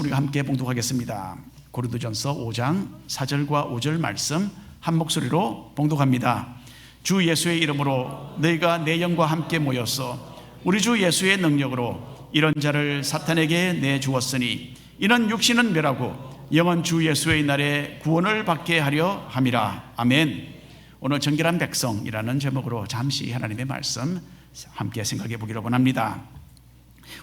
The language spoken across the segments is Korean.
우리가 함께 봉독하겠습니다. 고린도전서 5장 4절과 5절 말씀 한 목소리로 봉독합니다. 주 예수의 이름으로 너희가 내 영과 함께 모여서 우리 주 예수의 능력으로 이런 자를 사탄에게 내주었으니 이는 육신은 멸하고 영은 주 예수의 날에 구원을 받게 하려 함이라. 아멘. 오늘 정결한 백성이라는 제목으로 잠시 하나님의 말씀 함께 생각해 보기를 원합니다.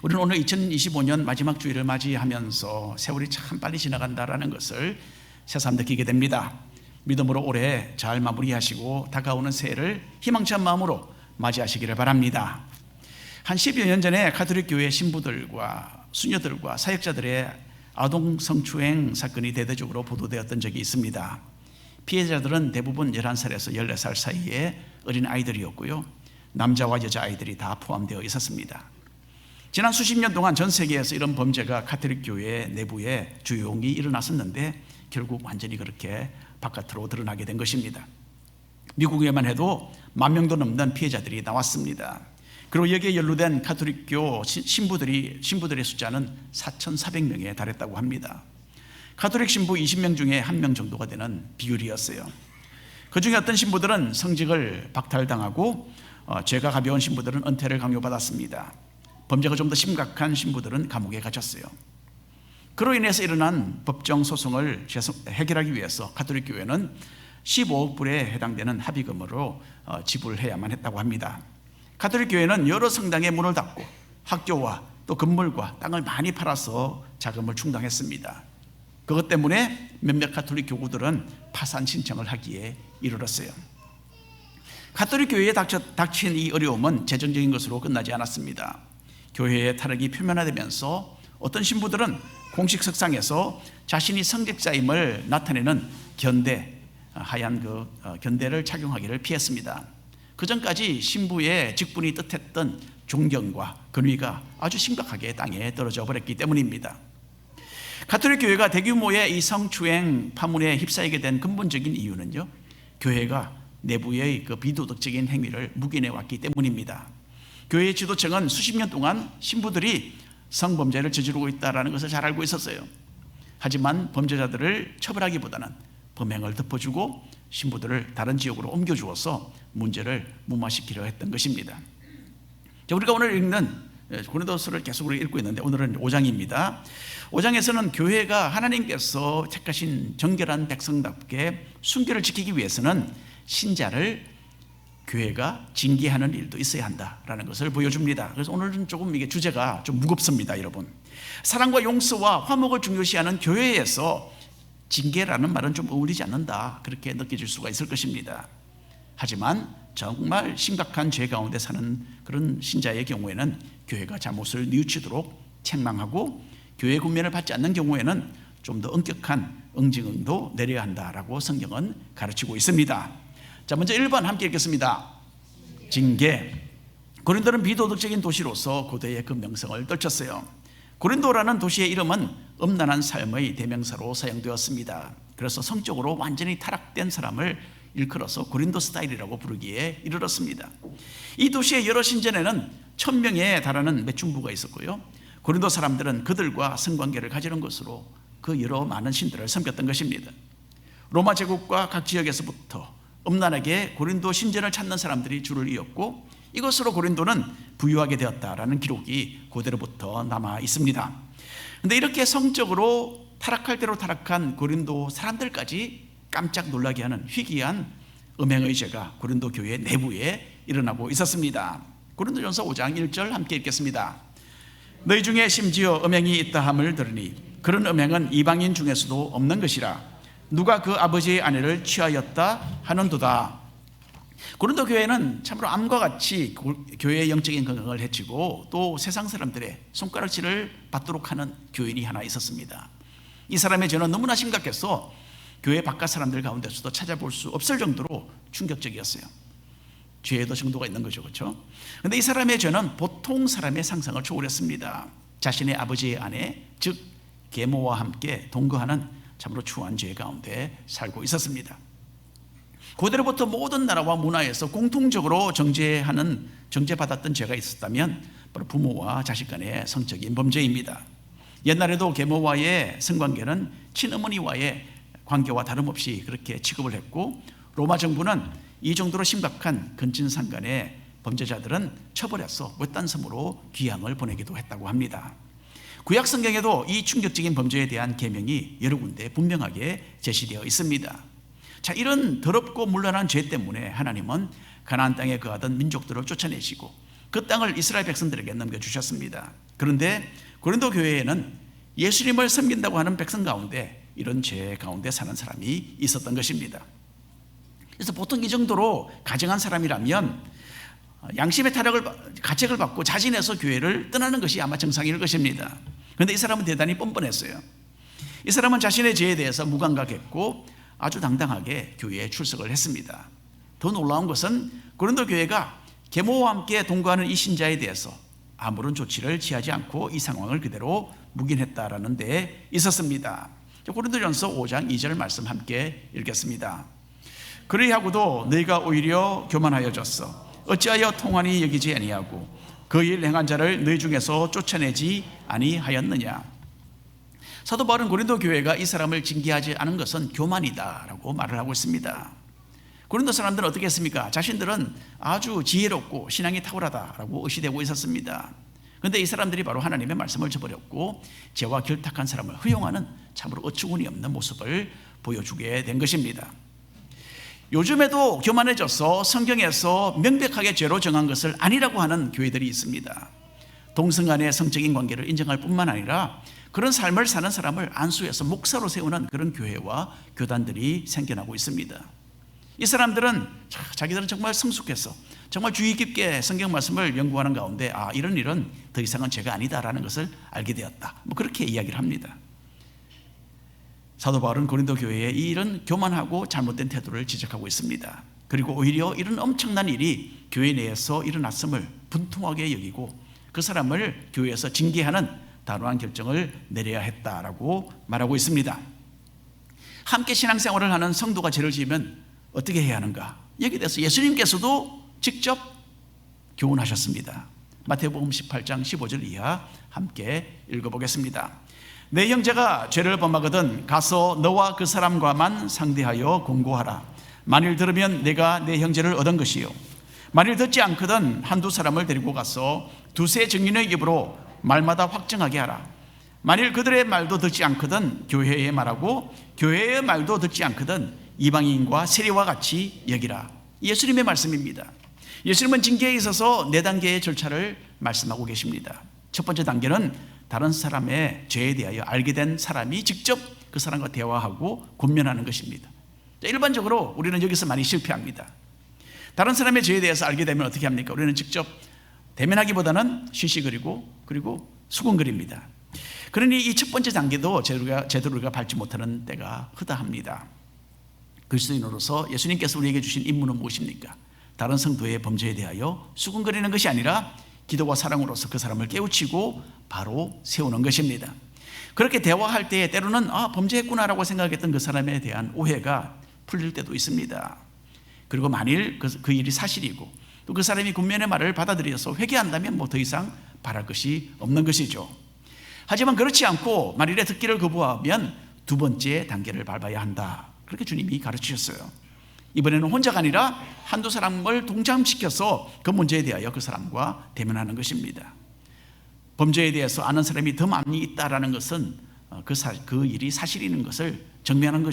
우리는 오늘 2025년 마지막 주일을 맞이하면서 세월이 참 빨리 지나간다라는 것을 새삼 느끼게 됩니다. 믿음으로 올해 잘 마무리하시고 다가오는 새해를 희망찬 마음으로 맞이하시기를 바랍니다. 한 10여 년 전에 가톨릭 교회 신부들과 수녀들과 사역자들의 아동 성추행 사건이 대대적으로 보도되었던 적이 있습니다. 피해자들은 대부분 11살에서 14살 사이의 어린 아이들이었고요, 남자와 여자아이들이 다 포함되어 있었습니다. 지난 수십 년 동안 전 세계에서 이런 범죄가 가톨릭 교회 내부에 조용히 일어났었는데 결국 완전히 그렇게 바깥으로 드러나게 된 것입니다. 미국에만 해도 10,000명도 넘는 피해자들이 나왔습니다. 그리고 여기에 연루된 가톨릭교 신부들의 숫자는 4,400명에 달했다고 합니다. 가톨릭 신부 20명 중에 1명 정도가 되는 비율이었어요. 그 중에 어떤 신부들은 성직을 박탈당하고 죄가 가벼운 신부들은 은퇴를 강요받았습니다. 범죄가 좀 더 심각한 신부들은 감옥에 갇혔어요. 그로 인해서 일어난 법정 소송을 해결하기 위해서 가톨릭 교회는 15억 불에 해당되는 합의금으로 지불해야만 했다고 합니다. 가톨릭 교회는 여러 성당의 문을 닫고 학교와 또 건물과 땅을 많이 팔아서 자금을 충당했습니다. 그것 때문에 몇몇 가톨릭 교구들은 파산 신청을 하기에 이르렀어요. 가톨릭 교회에 닥친 이 어려움은 재정적인 것으로 끝나지 않았습니다. 교회의 타락이 표면화되면서 어떤 신부들은 공식 석상에서 자신이 성직자임을 나타내는 하얀 견대를 착용하기를 피했습니다. 그 전까지 신부의 직분이 뜻했던 존경과 권위가 아주 심각하게 땅에 떨어져 버렸기 때문입니다. 가톨릭 교회가 대규모의 이 성추행 파문에 휩싸이게 된 근본적인 이유는요, 교회가 내부의 그 비도덕적인 행위를 묵인해 왔기 때문입니다. 교회의 지도층은 수십 년 동안 신부들이 성범죄를 저지르고 있다는 것을 잘 알고 있었어요. 하지만 범죄자들을 처벌하기보다는 범행을 덮어주고 신부들을 다른 지역으로 옮겨주어서 문제를 무마시키려 했던 것입니다. 우리가 오늘 읽는 고린도서를 계속 읽고 있는데 오늘은 5장입니다. 5장에서는 교회가 하나님께서 택하신 정결한 백성답게 순결을 지키기 위해서는 신자를 교회가 징계하는 일도 있어야 한다라는 것을 보여줍니다. 그래서 오늘은 조금 이게 주제가 좀 무겁습니다, 여러분. 사랑과 용서와 화목을 중요시하는 교회에서 징계라는 말은 좀 어울리지 않는다, 그렇게 느껴질 수가 있을 것입니다. 하지만 정말 심각한 죄 가운데 사는 그런 신자의 경우에는 교회가 잘못을 뉘우치도록 책망하고 교회 군면을 받지 않는 경우에는 좀 더 엄격한 응징도 내려야 한다라고 성경은 가르치고 있습니다. 자, 먼저 1번 함께 읽겠습니다. 징계. 고린도는 비도덕적인 도시로서 고대의 그 명성을 떨쳤어요. 고린도라는 도시의 이름은 음란한 삶의 대명사로 사용되었습니다. 그래서 성적으로 완전히 타락된 사람을 일컬어서 고린도 스타일이라고 부르기에 이르렀습니다. 이 도시의 여러 신전에는 1,000명에 달하는 매춘부가 있었고요, 고린도 사람들은 그들과 성관계를 가지는 것으로 그 여러 많은 신들을 섬겼던 것입니다. 로마 제국과 각 지역에서부터 음란하게 고린도 신전을 찾는 사람들이 줄을 이었고 이것으로 고린도는 부유하게 되었다라는 기록이 고대로부터 남아 있습니다. 그런데 이렇게 성적으로 타락할 대로 타락한 고린도 사람들까지 깜짝 놀라게 하는 희귀한 음행의 죄가 고린도 교회 내부에 일어나고 있었습니다. 고린도전서 5장 1절 함께 읽겠습니다. 너희 중에 심지어 음행이 있다 함을 들으니 그런 음행은 이방인 중에서도 없는 것이라. 누가 그 아버지의 아내를 취하였다 하는도다. 고린도 교회는 참으로 암과 같이 교회의 영적인 건강을 해치고 또 세상 사람들의 손가락질을 받도록 하는 교인이 하나 있었습니다. 이 사람의 죄는 너무나 심각해서 교회 바깥 사람들 가운데서도 찾아볼 수 없을 정도로 충격적이었어요. 죄에도 정도가 있는 거죠, 그렇죠? 그런데 이 사람의 죄는 보통 사람의 상상을 초월했습니다. 자신의 아버지의 아내, 즉 계모와 함께 동거하는 참으로 추한 죄 가운데 살고 있었습니다. 고대로부터 모든 나라와 문화에서 공통적으로 정죄받았던 죄가 있었다면 바로 부모와 자식 간의 성적인 범죄입니다. 옛날에도 계모와의 성관계는 친어머니와의 관계와 다름없이 그렇게 취급을 했고, 로마 정부는 이 정도로 심각한 근친상간의 범죄자들은 처벌해서 외딴 섬으로 귀향을 보내기도 했다고 합니다. 구약 성경에도 이 충격적인 범죄에 대한 계명이 여러 군데 분명하게 제시되어 있습니다. 자, 이런 더럽고 문란한 죄 때문에 하나님은 가나안 땅에 거하던 민족들을 쫓아내시고 그 땅을 이스라엘 백성들에게 넘겨주셨습니다. 그런데 고린도 교회에는 예수님을 섬긴다고 하는 백성 가운데 이런 죄 가운데 사는 사람이 있었던 것입니다. 그래서 보통 이 정도로 가정한 사람이라면 양심의 가책을 받고 자진해서 교회를 떠나는 것이 아마 정상일 것입니다. 그런데 이 사람은 대단히 뻔뻔했어요. 이 사람은 자신의 죄에 대해서 무감각했고 아주 당당하게 교회에 출석을 했습니다. 더 놀라운 것은 고린도 교회가 계모와 함께 동거하는 이 신자에 대해서 아무런 조치를 취하지 않고 이 상황을 그대로 묵인했다라는 데 있었습니다. 고린도전서 5장 2절 말씀 함께 읽겠습니다. 그리하고도 너희가 오히려 교만하여졌어. 어찌하여 통한이 여기지 아니하고 그 일 행한 자를 너희 중에서 쫓아내지 아니하였느냐. 사도 바울은 고린도 교회가 이 사람을 징계하지 않은 것은 교만이다라고 말을 하고 있습니다. 고린도 사람들은 어떻게 했습니까? 자신들은 아주 지혜롭고 신앙이 탁월하다라고 의시되고 있었습니다. 그런데 이 사람들이 바로 하나님의 말씀을 저버렸고 죄와 결탁한 사람을 허용하는 참으로 어처구니 없는 모습을 보여주게 된 것입니다. 요즘에도 교만해져서 성경에서 명백하게 죄로 정한 것을 아니라고 하는 교회들이 있습니다. 동성 간의 성적인 관계를 인정할 뿐만 아니라 그런 삶을 사는 사람을 안수해서 목사로 세우는 그런 교회와 교단들이 생겨나고 있습니다. 이 사람들은 자기들은 정말 성숙해서 정말 주의 깊게 성경 말씀을 연구하는 가운데 이런 일은 더 이상은 죄가 아니다라는 것을 알게 되었다, 그렇게 이야기를 합니다. 사도 바울은 고린도 교회의 이런 교만하고 잘못된 태도를 지적하고 있습니다. 그리고 오히려 이런 엄청난 일이 교회 내에서 일어났음을 분통하게 여기고 그 사람을 교회에서 징계하는 단호한 결정을 내려야 했다라고 말하고 있습니다. 함께 신앙생활을 하는 성도가 죄를 지으면 어떻게 해야 하는가? 여기에 대해서 예수님께서도 직접 교훈하셨습니다. 마태복음 18장 15절 이하 함께 읽어보겠습니다. 내 형제가 죄를 범하거든 가서 너와 그 사람과만 상대하여 공고하라. 만일 들으면 내가 내 형제를 얻은 것이요, 만일 듣지 않거든 한두 사람을 데리고 가서 두세 증인의 입으로 말마다 확증하게 하라. 만일 그들의 말도 듣지 않거든 교회의 말하고 교회의 말도 듣지 않거든 이방인과 세리와 같이 여기라. 예수님의 말씀입니다. 예수님은 징계에 있어서 4단계의 절차를 말씀하고 계십니다. 첫 번째 단계는 다른 사람의 죄에 대하여 알게 된 사람이 직접 그 사람과 대화하고 권면하는 것입니다. 일반적으로 우리는 여기서 많이 실패합니다. 다른 사람의 죄에 대해서 알게 되면 어떻게 합니까? 우리는 직접 대면하기보다는 쉬쉬거리고 그리고 수군거립니다. 그러니 이 첫 번째 단계도 제대로 우리가 밟지 못하는 때가 허다합니다. 그리스도인으로서 예수님께서 우리에게 주신 임무는 무엇입니까? 다른 성도의 범죄에 대하여 수군거리는 것이 아니라 기도와 사랑으로서 그 사람을 깨우치고 바로 세우는 것입니다. 그렇게 대화할 때에 때로는 범죄했구나라고 생각했던 그 사람에 대한 오해가 풀릴 때도 있습니다. 그리고 만일 그 일이 사실이고 또 그 사람이 군면의 말을 받아들여서 회개한다면 더 이상 바랄 것이 없는 것이죠. 하지만 그렇지 않고 만일에 듣기를 거부하면 두 번째 단계를 밟아야 한다, 그렇게 주님이 가르치셨어요. 이번에는 혼자가 아니라 한두 사람을 동참시켜서 그 문제에 대하여 그 사람과 대면하는 것입니다. 범죄에 대해서 아는 사람이 더 많이 있다라는 것은 그 일이 사실인 것을 증명하는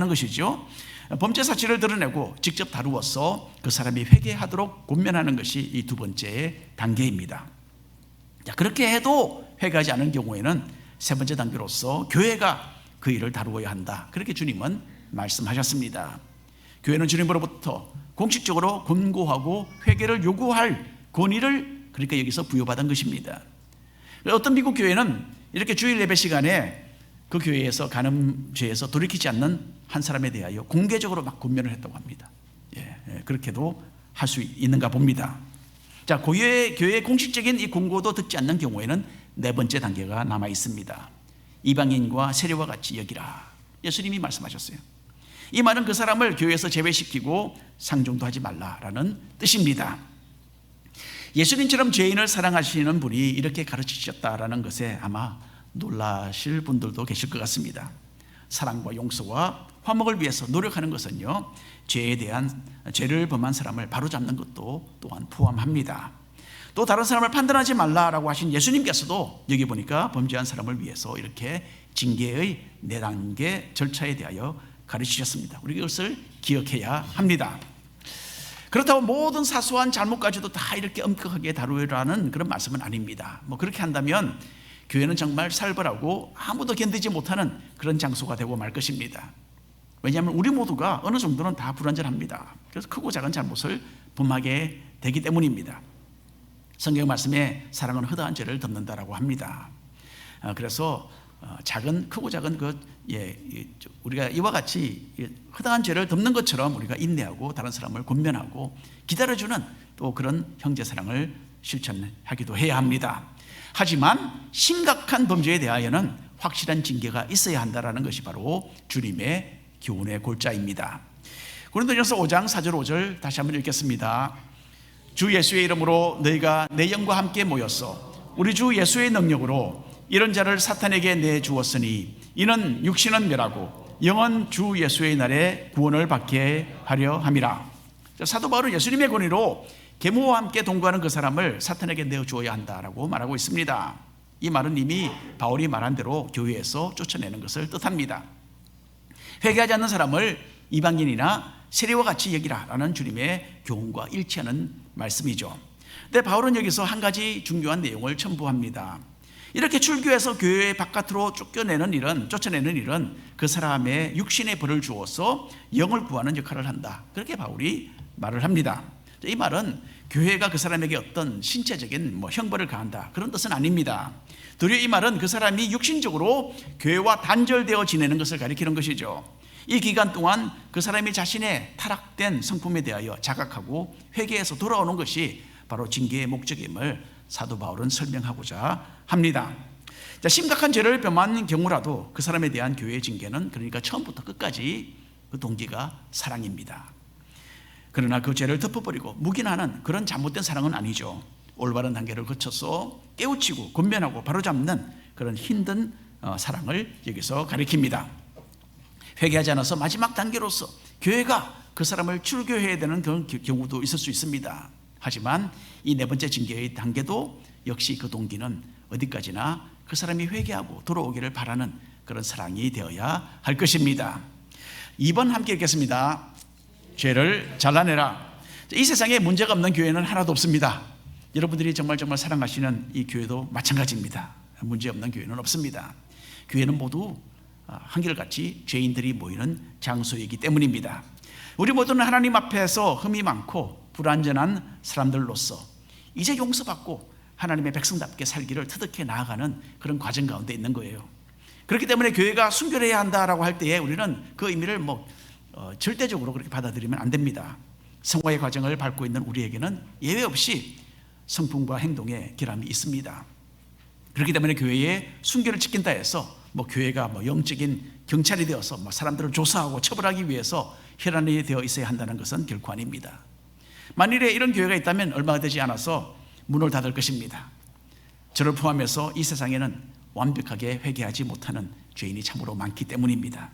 것이죠. 범죄 사실을 드러내고 직접 다루어서 그 사람이 회개하도록 권면하는 것이 이 두 번째 단계입니다. 그렇게 해도 회개하지 않은 경우에는 세 번째 단계로서 교회가 그 일을 다루어야 한다, 그렇게 주님은 말씀하셨습니다. 교회는 주님으로부터 공식적으로 권고하고 회개를 요구할 권위를 그러니까 여기서 부여받은 것입니다. 어떤 미국 교회는 이렇게 주일 예배 시간에 그 교회에서 간음죄에서 돌이키지 않는 한 사람에 대하여 공개적으로 막 권면을 했다고 합니다. 그렇게도 할 수 있는가 봅니다. 자, 교회의 공식적인 이 권고도 듣지 않는 경우에는 네 번째 단계가 남아 있습니다. 이방인과 세리와 같이 여기라. 예수님이 말씀하셨어요. 이 말은 그 사람을 교회에서 제외시키고 상종도 하지 말라라는 뜻입니다. 예수님처럼 죄인을 사랑하시는 분이 이렇게 가르치셨다라는 것에 아마 놀라실 분들도 계실 것 같습니다. 사랑과 용서와 화목을 위해서 노력하는 것은요, 죄를 범한 사람을 바로잡는 것도 또한 포함합니다. 또 다른 사람을 판단하지 말라라고 하신 예수님께서도 여기 보니까 범죄한 사람을 위해서 이렇게 징계의 4단계 절차에 대하여 가르치셨습니다. 우리가 이것을 기억해야 합니다. 그렇다고 모든 사소한 잘못까지도 다 이렇게 엄격하게 다루라는 그런 말씀은 아닙니다. 그렇게 한다면 교회는 정말 살벌하고 아무도 견디지 못하는 그런 장소가 되고 말 것입니다. 왜냐하면 우리 모두가 어느 정도는 다 불완전합니다. 그래서 크고 작은 잘못을 범하게 되기 때문입니다. 성경 말씀에 사랑은 허다한 죄를 덮는다라고 합니다. 그래서 크고 작은 우리가 이와 같이 허다한 죄를 덮는 것처럼 우리가 인내하고 다른 사람을 권면하고 기다려주는 또 그런 형제 사랑을 실천하기도 해야 합니다. 하지만 심각한 범죄에 대하여는 확실한 징계가 있어야 한다는 것이 바로 주님의 교훈의 골자입니다. 고린도전서 5장 4절 5절 다시 한번 읽겠습니다. 주 예수의 이름으로 너희가 내 영과 함께 모였어 우리 주 예수의 능력으로 이런 자를 사탄에게 내주었으니 이는 육신은 멸하고 영은 주 예수의 날에 구원을 받게 하려 함이라. 사도 바울은 예수님의 권위로 계모와 함께 동거하는 그 사람을 사탄에게 내어주어야 한다라고 말하고 있습니다. 이 말은 이미 바울이 말한 대로 교회에서 쫓아내는 것을 뜻합니다. 회개하지 않는 사람을 이방인이나 세리와 같이 여기라라는 주님의 교훈과 일치하는 말씀이죠. 근데 바울은 여기서 한 가지 중요한 내용을 첨부합니다. 이렇게 출교해서 교회 바깥으로 쫓아내는 일은 그 사람의 육신의 벌을 주어서 영을 구하는 역할을 한다. 그렇게 바울이 말을 합니다. 이 말은 교회가 그 사람에게 어떤 신체적인 형벌을 가한다 그런 뜻은 아닙니다. 도리어 이 말은 그 사람이 육신적으로 교회와 단절되어 지내는 것을 가리키는 것이죠. 이 기간 동안 그 사람이 자신의 타락된 성품에 대하여 자각하고 회개해서 돌아오는 것이 바로 징계의 목적임을 사도 바울은 설명하고자 합니다. 심각한 죄를 범한 경우라도 그 사람에 대한 교회의 징계는 그러니까 처음부터 끝까지 그 동기가 사랑입니다. 그러나 그 죄를 덮어버리고 묵인하는 그런 잘못된 사랑은 아니죠. 올바른 단계를 거쳐서 깨우치고 권면하고 바로잡는 그런 힘든 사랑을 여기서 가리킵니다. 회개하지 않아서 마지막 단계로서 교회가 그 사람을 출교해야 되는 그런 경우도 있을 수 있습니다. 하지만 이 4번째 징계의 단계도 역시 그 동기는 어디까지나 그 사람이 회개하고 돌아오기를 바라는 그런 사랑이 되어야 할 것입니다. 2번 함께 읽겠습니다. 죄를 잘라내라. 이 세상에 문제가 없는 교회는 하나도 없습니다. 여러분들이 정말 사랑하시는 이 교회도 마찬가지입니다. 문제 없는 교회는 없습니다. 교회는 모두 한결같이 죄인들이 모이는 장소이기 때문입니다. 우리 모두는 하나님 앞에서 흠이 많고 불완전한 사람들로서 이제 용서받고 하나님의 백성답게 살기를 터득해 나아가는 그런 과정 가운데 있는 거예요. 그렇기 때문에 교회가 순결해야 한다라고 할 때에 우리는 그 의미를 절대적으로 그렇게 받아들이면 안 됩니다. 성화의 과정을 밟고 있는 우리에게는 예외 없이 성품과 행동에 결함이 있습니다. 그렇기 때문에 교회의 순결을 지킨다 해서 교회가 영적인 경찰이 되어서 사람들을 조사하고 처벌하기 위해서 혈안이 되어 있어야 한다는 것은 결코 아닙니다. 만일에 이런 교회가 있다면 얼마가 되지 않아서 문을 닫을 것입니다. 저를 포함해서 이 세상에는 완벽하게 회개하지 못하는 죄인이 참으로 많기 때문입니다.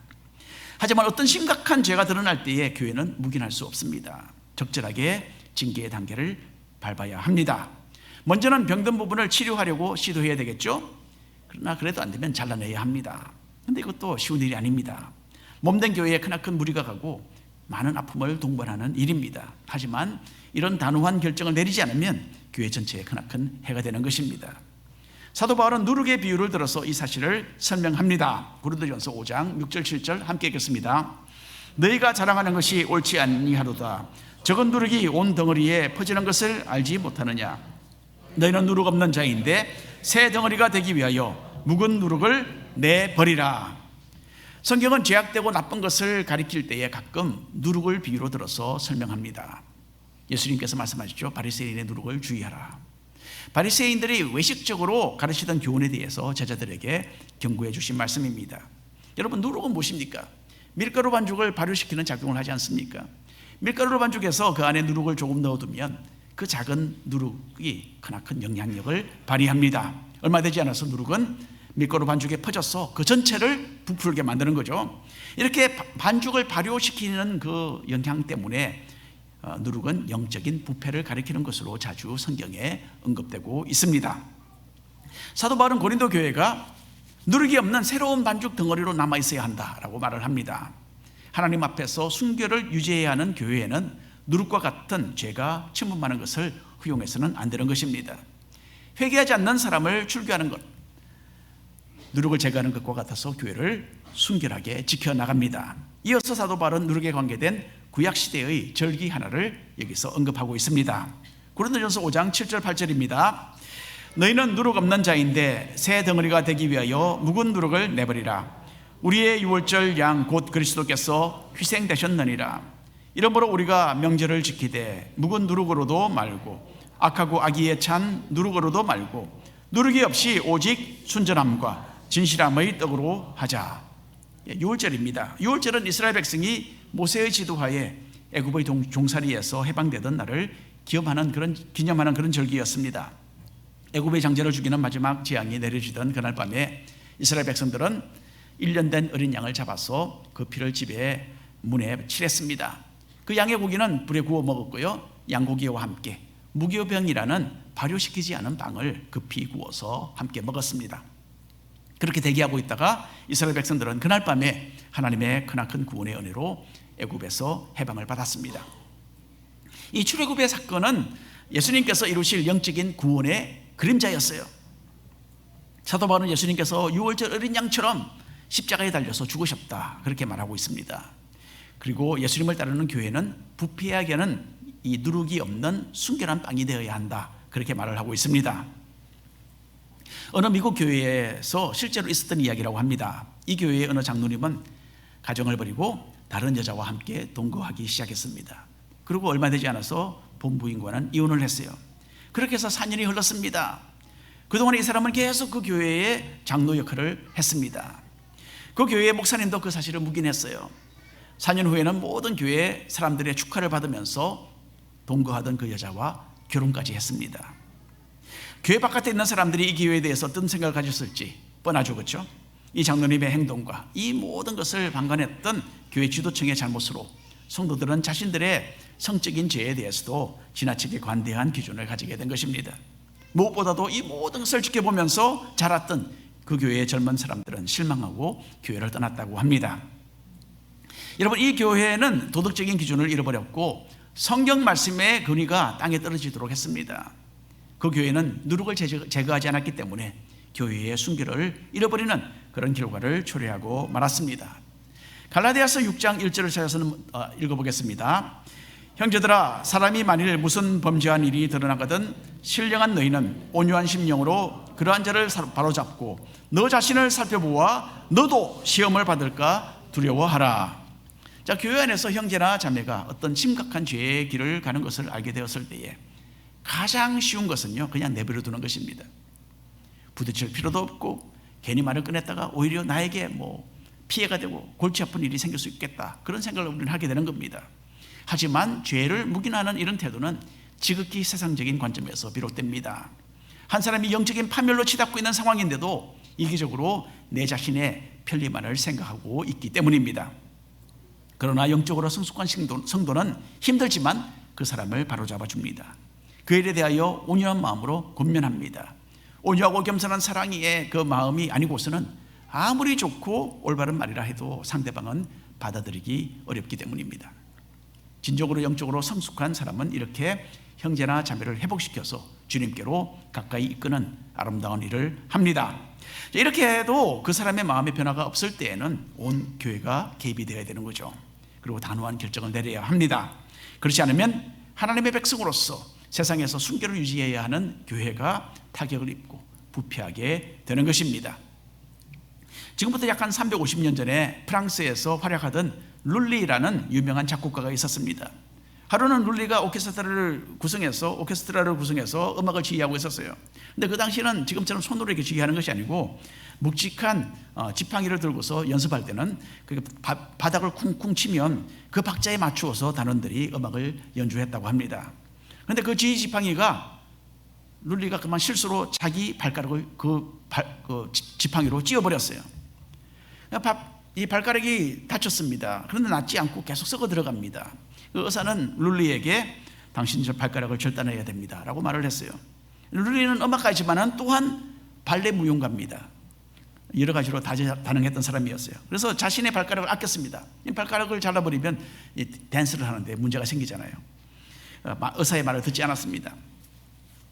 하지만 어떤 심각한 죄가 드러날 때에 교회는 묵인할 수 없습니다. 적절하게 징계의 단계를 밟아야 합니다. 먼저는 병든 부분을 치료하려고 시도해야 되겠죠. 그러나 그래도 안 되면 잘라내야 합니다. 그런데 이것도 쉬운 일이 아닙니다. 몸된 교회에 크나큰 무리가 가고 많은 아픔을 동반하는 일입니다. 하지만 이런 단호한 결정을 내리지 않으면 교회 전체에 크나큰 해가 되는 것입니다. 사도 바울은 누룩의 비유를 들어서 이 사실을 설명합니다. 고린도전서 5장 6절 7절 함께 읽겠습니다. 너희가 자랑하는 것이 옳지 아니하도다. 적은 누룩이 온 덩어리에 퍼지는 것을 알지 못하느냐. 너희는 누룩 없는 자인데 새 덩어리가 되기 위하여 묵은 누룩을 내버리라. 성경은 죄악되고 나쁜 것을 가리킬 때에 가끔 누룩을 비유로 들어서 설명합니다. 예수님께서 말씀하셨죠. 바리새인의 누룩을 주의하라. 바리새인들이 외식적으로 가르치던 교훈에 대해서 제자들에게 경고해 주신 말씀입니다. 여러분, 누룩은 무엇입니까? 밀가루 반죽을 발효시키는 작용을 하지 않습니까? 밀가루 반죽에서 그 안에 누룩을 조금 넣어두면 그 작은 누룩이 크나큰 영향력을 발휘합니다. 얼마 되지 않아서 누룩은 밀가루 반죽에 퍼져서 그 전체를 부풀게 만드는 거죠. 이렇게 반죽을 발효시키는 그 영향 때문에 누룩은 영적인 부패를 가리키는 것으로 자주 성경에 언급되고 있습니다. 사도 바울은 고린도 교회가 누룩이 없는 새로운 반죽 덩어리로 남아 있어야 한다라고 말을 합니다. 하나님 앞에서 순결을 유지해야 하는 교회에는 누룩과 같은 죄가 침범하는 것을 허용해서는 안 되는 것입니다. 회개하지 않는 사람을 출교하는 것, 누룩을 제거하는 것과 같아서 교회를 순결하게 지켜나갑니다. 이어서 사도 바울은 누룩에 관계된 구약시대의 절기 하나를 여기서 언급하고 있습니다. 고린도전서 5장 7절 8절입니다. 너희는 누룩 없는 자인데 새 덩어리가 되기 위하여 묵은 누룩을 내버리라. 우리의 유월절 양 곧 그리스도께서 희생되셨느니라. 이러므로 우리가 명절을 지키되 묵은 누룩으로도 말고 악하고 악의에 찬 누룩으로도 말고 누룩이 없이 오직 순전함과 진실함의 떡으로 하자. 유월절입니다. 유월절은 이스라엘 백성이 모세의 지도하에 애굽의 종살이에서 해방되던 날을 기념하는 그런 절기였습니다. 애굽의 장자를 죽이는 마지막 재앙이 내려지던 그날 밤에 이스라엘 백성들은 1년 된 어린 양을 잡아서 그 피를 집에 문에 칠했습니다. 그 양의 고기는 불에 구워 먹었고요, 양고기와 함께 무교병이라는 발효시키지 않은 빵을 급히 구워서 함께 먹었습니다. 그렇게 대기하고 있다가 이스라엘 백성들은 그날 밤에 하나님의 크나큰 구원의 은혜로 애굽에서 해방을 받았습니다. 이 출애굽의 사건은 예수님께서 이루실 영적인 구원의 그림자였어요. 사도 바울은 예수님께서 유월절 어린 양처럼 십자가에 달려서 죽으셨다, 그렇게 말하고 있습니다. 그리고 예수님을 따르는 교회는 부패하게 하는 이 누룩이 없는 순결한 빵이 되어야 한다, 그렇게 말을 하고 있습니다. 어느 미국 교회에서 실제로 있었던 이야기라고 합니다. 이 교회의 어느 장로님은 가정을 버리고 다른 여자와 함께 동거하기 시작했습니다. 그리고 얼마 되지 않아서 본부인과는 이혼을 했어요. 그렇게 해서 4년이 흘렀습니다. 그동안 이 사람은 계속 그 교회의 장로 역할을 했습니다. 그 교회의 목사님도 그 사실을 묵인했어요. 4년 후에는 모든 교회 사람들의 축하를 받으면서 동거하던 그 여자와 결혼까지 했습니다. 교회 바깥에 있는 사람들이 이 교회에 대해서 어떤 생각을 가졌을지 뻔하죠, 그렇죠? 이 장로님의 행동과 이 모든 것을 방관했던 교회 지도층의 잘못으로 성도들은 자신들의 성적인 죄에 대해서도 지나치게 관대한 기준을 가지게 된 것입니다. 무엇보다도 이 모든 것을 지켜보면서 자랐던 그 교회의 젊은 사람들은 실망하고 교회를 떠났다고 합니다. 여러분, 이 교회는 도덕적인 기준을 잃어버렸고 성경 말씀의 근위가 땅에 떨어지도록 했습니다. 그 교회는 누룩을 제거하지 않았기 때문에 교회의 순결을 잃어버리는 그런 결과를 초래하고 말았습니다. 갈라디아서 6장 1절을 찾아서 읽어보겠습니다. 형제들아, 사람이 만일 무슨 범죄한 일이 드러나거든 신령한 너희는 온유한 심령으로 그러한 자를 바로잡고 너 자신을 살펴보아 너도 시험을 받을까 두려워하라. 자, 교회 안에서 형제나 자매가 어떤 심각한 죄의 길을 가는 것을 알게 되었을 때에 가장 쉬운 것은요, 그냥 내버려 두는 것입니다. 부딪힐 필요도 없고 괜히 말을 꺼냈다가 오히려 나에게 피해가 되고 골치 아픈 일이 생길 수 있겠다, 그런 생각을 우리는 하게 되는 겁니다. 하지만 죄를 묵인하는 이런 태도는 지극히 세상적인 관점에서 비롯됩니다. 한 사람이 영적인 파멸로 치닫고 있는 상황인데도 이기적으로 내 자신의 편리만을 생각하고 있기 때문입니다. 그러나 영적으로 성숙한 성도는 힘들지만 그 사람을 바로잡아 줍니다. 그 일에 대하여 온유한 마음으로 권면합니다. 온유하고 겸손한 사랑의 그 마음이 아니고서는 아무리 좋고 올바른 말이라 해도 상대방은 받아들이기 어렵기 때문입니다. 진정으로 영적으로 성숙한 사람은 이렇게 형제나 자매를 회복시켜서 주님께로 가까이 이끄는 아름다운 일을 합니다. 이렇게 해도 그 사람의 마음의 변화가 없을 때에는 온 교회가 개입이 되어야 되는 거죠. 그리고 단호한 결정을 내려야 합니다. 그렇지 않으면 하나님의 백성으로서 세상에서 순결을 유지해야 하는 교회가 타격을 입고 부패하게 되는 것입니다. 지금부터 약 한 350년 전에 프랑스에서 활약하던 룰리라는 유명한 작곡가가 있었습니다. 하루는 룰리가 오케스트라를 구성해서 음악을 지휘하고 있었어요. 근데 그 당시에는 지금처럼 손으로 이렇게 지휘하는 것이 아니고 묵직한 지팡이를 들고서 연습할 때는 바닥을 쿵쿵 치면 그 박자에 맞추어서 단원들이 음악을 연주했다고 합니다. 그런데 그 지휘 지팡이가 룰리가 그만 실수로 자기 발가락을 그 지팡이로 찧어버렸어요. 이 발가락이 다쳤습니다. 그런데 낫지 않고 계속 썩어 들어갑니다. 그 의사는 룰리에게 당신 저 발가락을 절단해야 됩니다 라고 말을 했어요. 룰리는 음악가이지만 또한 발레 무용가입니다. 여러 가지로 다재다능했던 사람이었어요. 그래서 자신의 발가락을 아꼈습니다. 이 발가락을 잘라버리면 이 댄스를 하는데 문제가 생기잖아요. 의사의 말을 듣지 않았습니다.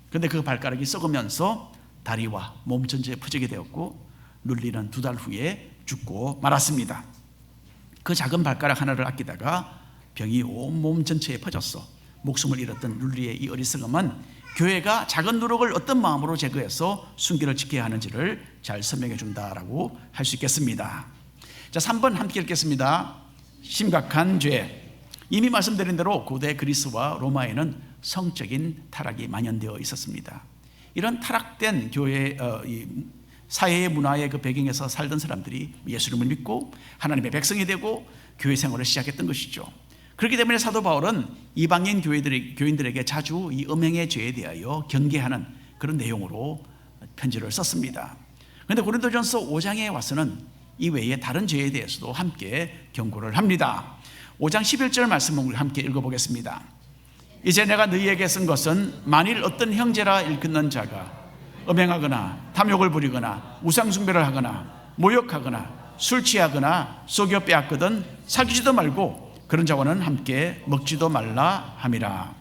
그런데 그 발가락이 썩으면서 다리와 몸 전체에 퍼지게 되었고 룰리는 2달 후에 죽고 말았습니다. 그 작은 발가락 하나를 아끼다가 병이 온 몸 전체에 퍼졌어 목숨을 잃었던 룰리의 이 어리석음은 교회가 작은 누룩을 어떤 마음으로 제거해서 순결을 지켜야 하는지를 잘 설명해 준다라고 할 수 있겠습니다. 자, 3번 함께 읽겠습니다. 심각한 죄. 이미 말씀드린 대로 고대 그리스와 로마에는 성적인 타락이 만연되어 있었습니다. 이런 타락된 교회 사회의 문화의 그 배경에서 살던 사람들이 예수님을 믿고 하나님의 백성이 되고 교회 생활을 시작했던 것이죠. 그렇기 때문에 사도 바울은 이방인 교인들에게 자주 이 음행의 죄에 대하여 경계하는 그런 내용으로 편지를 썼습니다. 그런데 고린도전서 5장에 와서는 이 외에 다른 죄에 대해서도 함께 경고를 합니다. 5장 11절 말씀을 함께 읽어보겠습니다. 이제 내가 너희에게 쓴 것은 만일 어떤 형제라 일컫는 자가 음행하거나 탐욕을 부리거나 우상숭배를 하거나 모욕하거나 술 취하거나 속여 빼앗거든 사귀지도 말고 그런 자와는 함께 먹지도 말라 함이라.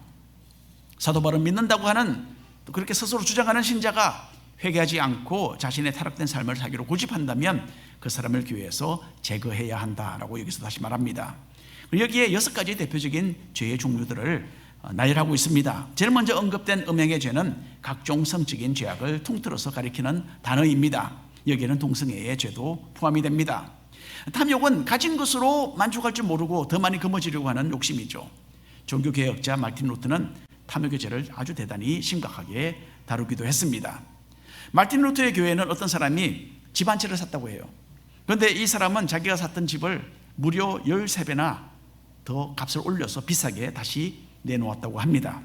사도 바울은 믿는다고 하는 그렇게 스스로 주장하는 신자가 회개하지 않고 자신의 타락된 삶을 살기로 고집한다면 그 사람을 교회에서 제거해야 한다라고 여기서 다시 말합니다. 여기에 6가지 대표적인 죄의 종류들을 나열하고 있습니다. 제일 먼저 언급된 음행의 죄는 각종 성적인 죄악을 통틀어서 가리키는 단어입니다. 여기에는 동성애의 죄도 포함이 됩니다. 탐욕은 가진 것으로 만족할 줄 모르고 더 많이 거머쥐려고 하는 욕심이죠. 종교개혁자 마르틴 루터는 탐욕의 죄를 아주 대단히 심각하게 다루기도 했습니다. 마르틴 루터의 교회는 어떤 사람이 집 한 채를 샀다고 해요. 그런데 이 사람은 자기가 샀던 집을 무려 13배나 더 값을 올려서 비싸게 다시 내놓았다고 합니다.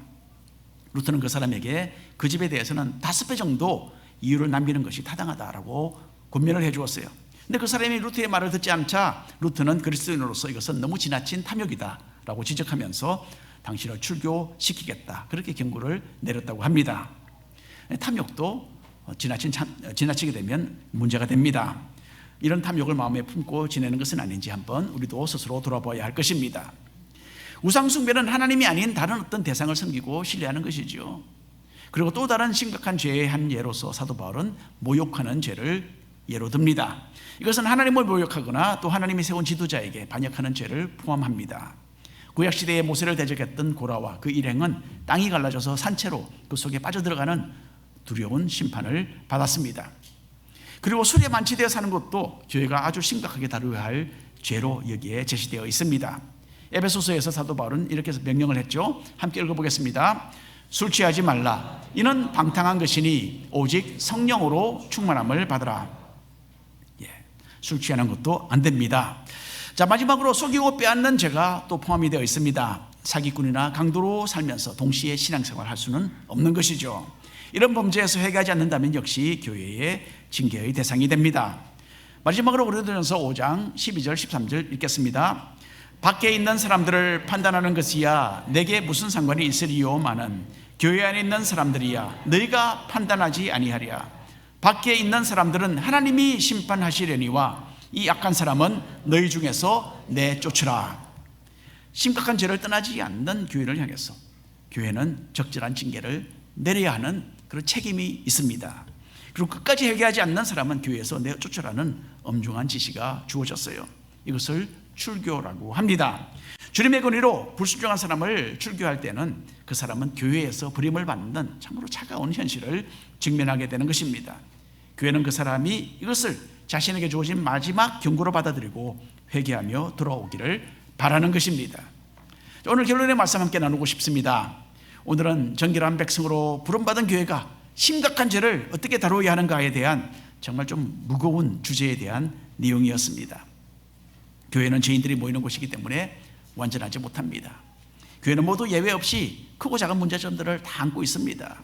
루터는 그 사람에게 그 집에 대해서는 5배 정도 이유를 남기는 것이 타당하다라고 권면을 해주었어요. 근데 그 사람이 루터의 말을 듣지 않자 루터는 그리스도인으로서 이것은 너무 지나친 탐욕이다라고 지적하면서 당신을 출교시키겠다 그렇게 경고를 내렸다고 합니다. 탐욕도 지나치게 되면 문제가 됩니다. 이런 탐욕을 마음에 품고 지내는 것은 아닌지 한번 우리도 스스로 돌아봐야 할 것입니다. 우상숭배는 하나님이 아닌 다른 어떤 대상을 섬기고 신뢰하는 것이죠. 그리고 또 다른 심각한 죄의 한 예로서 사도 바울은 모욕하는 죄를 예로 듭니다. 이것은 하나님을 모욕하거나 또 하나님이 세운 지도자에게 반역하는 죄를 포함합니다. 구약시대에 모세를 대적했던 고라와 그 일행은 땅이 갈라져서 산채로 그 속에 빠져들어가는 두려운 심판을 받았습니다. 그리고 술에 만취되어 사는 것도 교회가 아주 심각하게 다루어야 할 죄로 여기에 제시되어 있습니다. 에베소서에서 사도 바울은 이렇게 해서 명령을 했죠. 함께 읽어보겠습니다. 술 취하지 말라. 이는 방탕한 것이니 오직 성령으로 충만함을 받으라. 술 취하는 것도 안 됩니다. 자, 마지막으로 속이고 빼앗는 죄가 또 포함이 되어 있습니다. 사기꾼이나 강도로 살면서 동시에 신앙생활을 할 수는 없는 것이죠. 이런 범죄에서 회개하지 않는다면 역시 교회의 징계의 대상이 됩니다. 마지막으로 고린도전서 5장 12절 13절 읽겠습니다. 밖에 있는 사람들을 판단하는 것이야 내게 무슨 상관이 있으리요마는 교회 안에 있는 사람들이야 너희가 판단하지 아니하랴. 밖에 있는 사람들은 하나님이 심판하시려니와 이 악한 사람은 너희 중에서 내쫓으라. 심각한 죄를 떠나지 않는 교회를 향해서 교회는 적절한 징계를 내려야 하는 그런 책임이 있습니다. 그리고 끝까지 회개하지 않는 사람은 교회에서 내쫓으라는 엄중한 지시가 주어졌어요. 이것을 출교라고 합니다. 주님의 권위로 불순종한 사람을 출교할 때는 그 사람은 교회에서 버림을 받는 참으로 차가운 현실을 직면하게 되는 것입니다. 교회는 그 사람이 이것을 자신에게 주어진 마지막 경고로 받아들이고 회개하며 돌아오기를 바라는 것입니다. 오늘 결론의 말씀 함께 나누고 싶습니다. 오늘은 정결한 백성으로 부름받은 교회가 심각한 죄를 어떻게 다루어야 하는가에 대한 정말 좀 무거운 주제에 대한 내용이었습니다. 교회는 죄인들이 모이는 곳이기 때문에 완전하지 못합니다. 교회는 모두 예외 없이 크고 작은 문제점들을 다 안고 있습니다.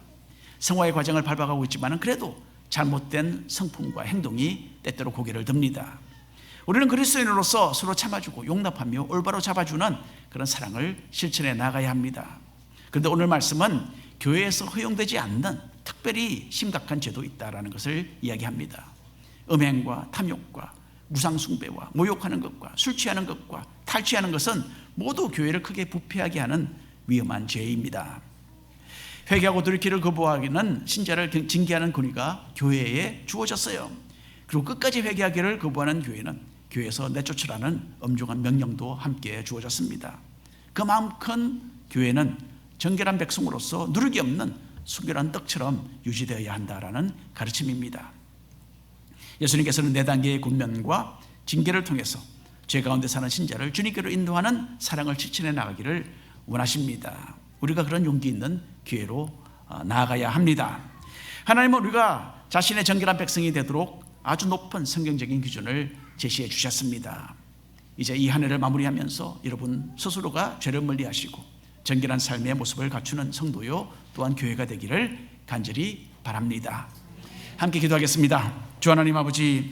성화의 과정을 밟아가고 있지만 그래도 잘못된 성품과 행동이 때때로 고개를 듭니다. 우리는 그리스도인으로서 서로 참아주고 용납하며 올바로 잡아주는 그런 사랑을 실천해 나가야 합니다. 그런데 오늘 말씀은 교회에서 허용되지 않는 특별히 심각한 죄도 있다라는 것을 이야기합니다. 음행과 탐욕과 무상숭배와 모욕하는 것과 술 취하는 것과 탈취하는 것은 모두 교회를 크게 부패하게 하는 위험한 죄입니다. 회개하고 돌이키를 거부하기는 신자를 징계하는 권위가 교회에 주어졌어요. 그리고 끝까지 회개하기를 거부하는 교회는 교회에서 내쫓으라는 엄중한 명령도 함께 주어졌습니다. 그 마음 큰 교회는 정결한 백성으로서 누룩이 없는 순결한 떡처럼 유지되어야 한다라는 가르침입니다. 예수님께서는 4단계의 군면과 징계를 통해서 죄 가운데 사는 신자를 주님께로 인도하는 사랑을 실천해 나가기를 원하십니다. 우리가 그런 용기 있는 기회로 나아가야 합니다. 하나님은 우리가 자신의 정결한 백성이 되도록 아주 높은 성경적인 기준을 제시해 주셨습니다. 이제 이 한 해를 마무리하면서 여러분 스스로가 죄를 멀리하시고 정결한 삶의 모습을 갖추는 성도요 또한 교회가 되기를 간절히 바랍니다. 함께 기도하겠습니다. 주 하나님 아버지,